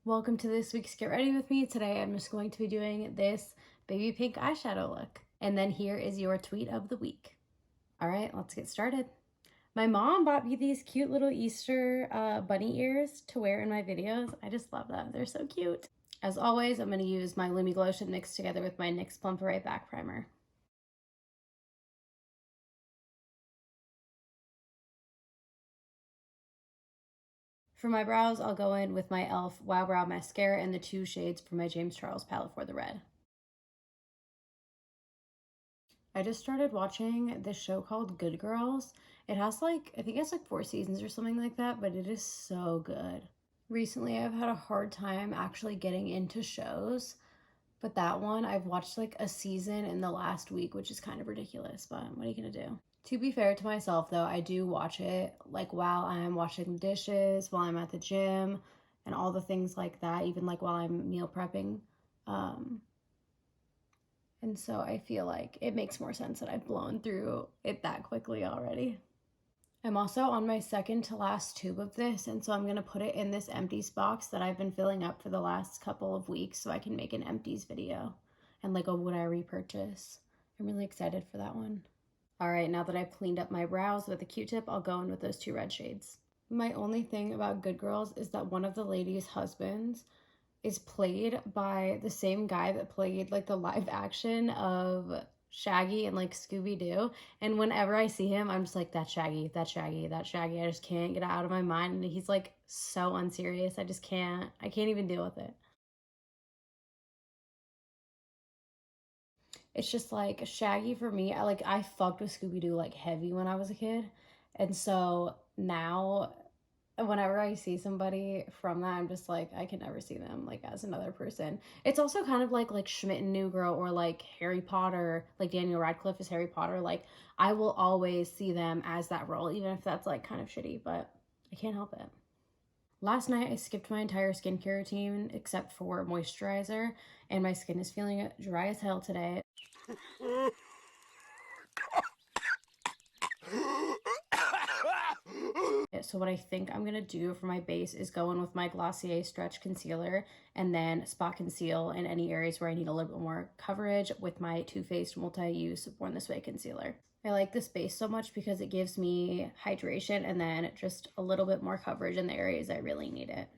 Welcome to this week's Get Ready With Me. Today I'm just going to be doing this baby pink eyeshadow look. And then here is your tweet of the week. All right, let's get started. My mom bought me these cute little Easter bunny ears to wear in my videos. I just love them. They're so cute. As always, I'm going to use my Lumi Glotion mixed together with my NYX Plump Right Back Primer. For my brows, I'll go in with my e.l.f. Wow Brow Mascara and the 2 shades from my James Charles palette for the red. I just started watching this show called Good Girls. It has I think it's 4 seasons or something like that, but it is so good. Recently, I've had a hard time actually getting into shows, but that one, I've watched a season in the last week, which is kind of ridiculous, but what are you gonna do? To be fair to myself though, I do watch it while I'm washing the dishes, while I'm at the gym, and all the things like that, even while I'm meal prepping. And so I feel like it makes more sense that I've blown through it that quickly already. I'm also on my second to last tube of this, and so I'm going to put it in this empties box that I've been filling up for the last couple of weeks so I can make an empties video and a would I repurchase. I'm really excited for that one. All right, now that I've cleaned up my brows with a Q-tip, I'll go in with those 2 red shades. My only thing about Good Girls is that one of the ladies' husbands is played by the same guy that played the live action of Shaggy and Scooby-Doo. And whenever I see him, I'm just like, that's Shaggy, that's Shaggy, that's Shaggy. I just can't get it out of my mind. And he's so unserious. I can't even deal with it. It's just Shaggy for me. I fucked with Scooby-Doo heavy when I was a kid. And so now whenever I see somebody from that, I'm just I can never see them as another person. It's also kind of like Schmidt and New Girl or Harry Potter, Daniel Radcliffe is Harry Potter. I will always see them as that role, even if that's kind of shitty, but I can't help it. Last night I skipped my entire skincare routine except for moisturizer, and my skin is feeling dry as hell today. So what I think I'm gonna do for my base is go in with my Glossier Stretch Concealer and then spot conceal in any areas where I need a little bit more coverage with my Too Faced Multi-Use Born This Way Concealer. I like this base so much because it gives me hydration and then just a little bit more coverage in the areas I really need it.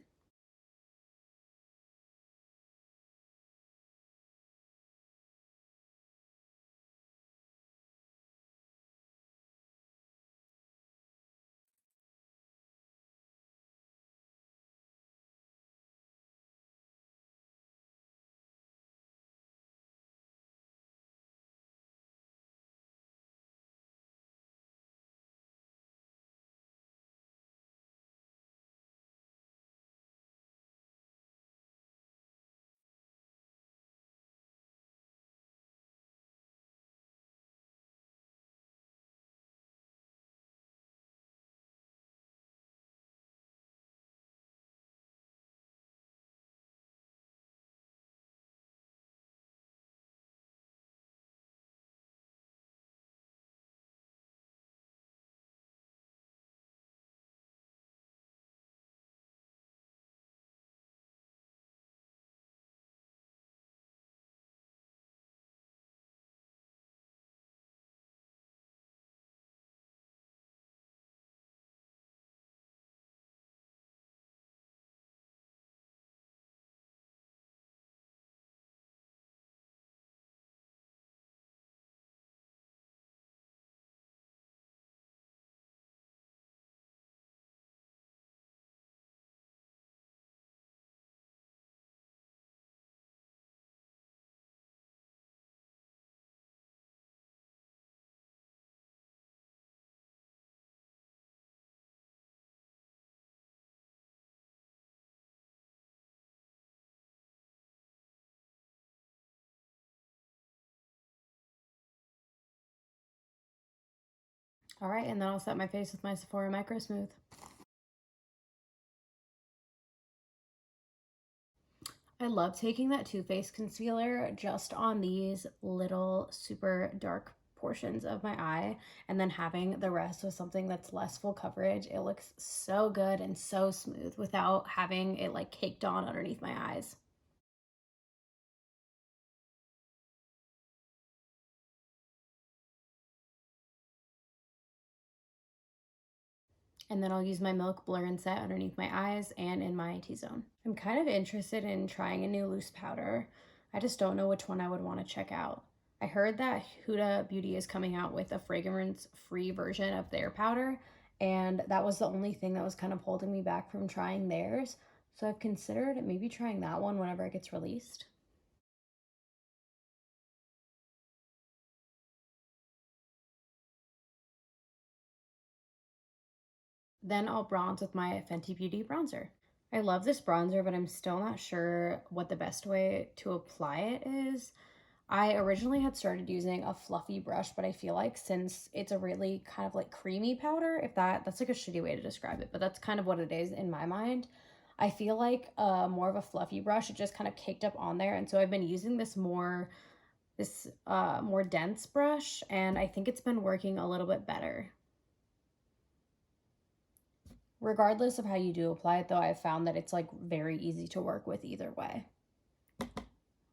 All right, and then I'll set my face with my Sephora Microsmooth. I love taking that Too Faced concealer just on these little super dark portions of my eye and then having the rest with something that's less full coverage, it looks so good and so smooth without having it like caked on underneath my eyes. And then I'll use my Milk Blur and Set underneath my eyes and in my T-zone. I'm kind of interested in trying a new loose powder. I just don't know which one I would want to check out. I heard that Huda Beauty is coming out with a fragrance-free version of their powder, and that was the only thing that was kind of holding me back from trying theirs. So I've considered maybe trying that one whenever it gets released. Then I'll bronze with my Fenty Beauty bronzer. I love this bronzer, but I'm still not sure what the best way to apply it is. I originally had started using a fluffy brush, but I feel like since it's a really kind of like creamy powder, if that's like a shitty way to describe it, but that's kind of what it is in my mind. I feel like more of a fluffy brush, it just kind of caked up on there. And so I've been using this more dense brush, and I think it's been working a little bit better. Regardless of how you do apply it though, I've found that it's like very easy to work with either way.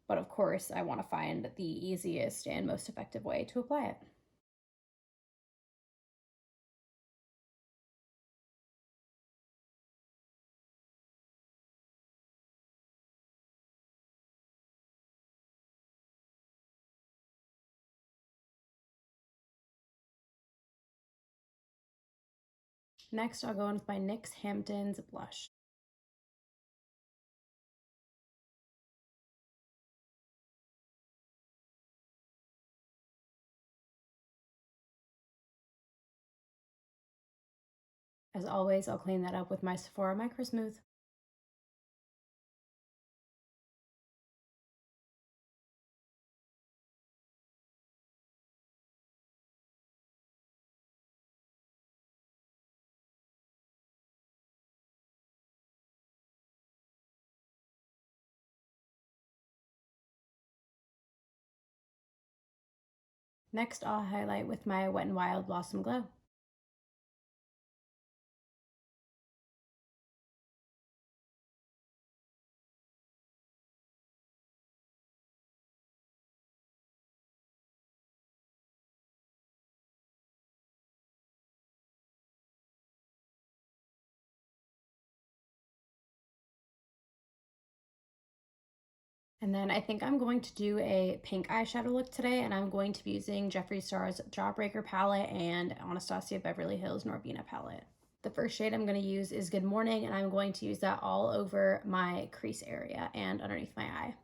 But of course, I want to find the easiest and most effective way to apply it. Next, I'll go in with my NYX Hamptons blush. As always, I'll clean that up with my Sephora microsmooth. Next, I'll highlight with my Wet n Wild Blossom Glow. And then I think I'm going to do a pink eyeshadow look today, and I'm going to be using Jeffree Star's Jawbreaker palette and Anastasia Beverly Hills Norvina palette. The first shade I'm going to use is Good Morning, and I'm going to use that all over my crease area and underneath my eye.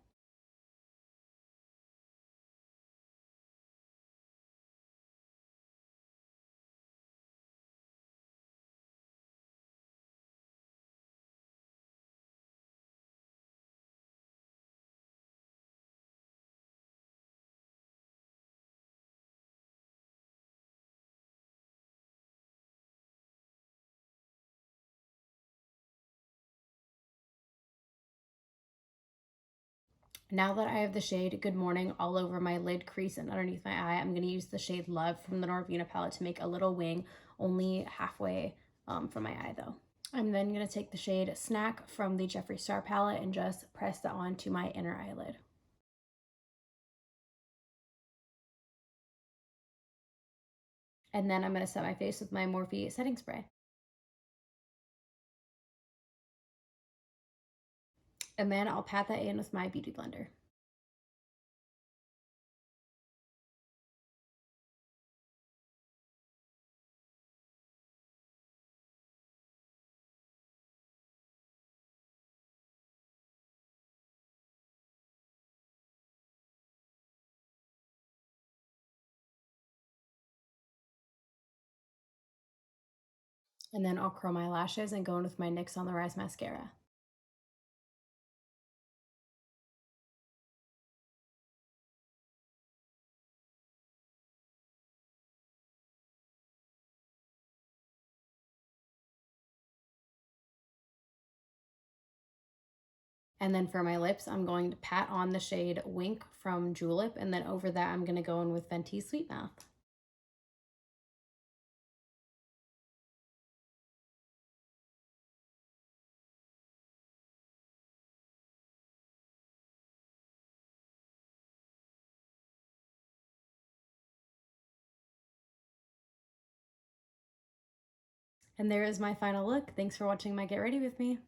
Now that I have the shade Good Morning all over my lid crease and underneath my eye, I'm going to use the shade Love from the Norvina palette to make a little wing, only halfway from my eye though. I'm then going to take the shade Snack from the Jeffree Star palette and just press that onto my inner eyelid. And then I'm going to set my face with my Morphe setting spray. And then I'll pat that in with my beauty blender. And then I'll curl my lashes and go in with my NYX On the Rise mascara. And then for my lips, I'm going to pat on the shade Wink from Julep, and then over that, I'm going to go in with Fenty Sweet Mouth. And there is my final look. Thanks for watching my Get Ready With Me.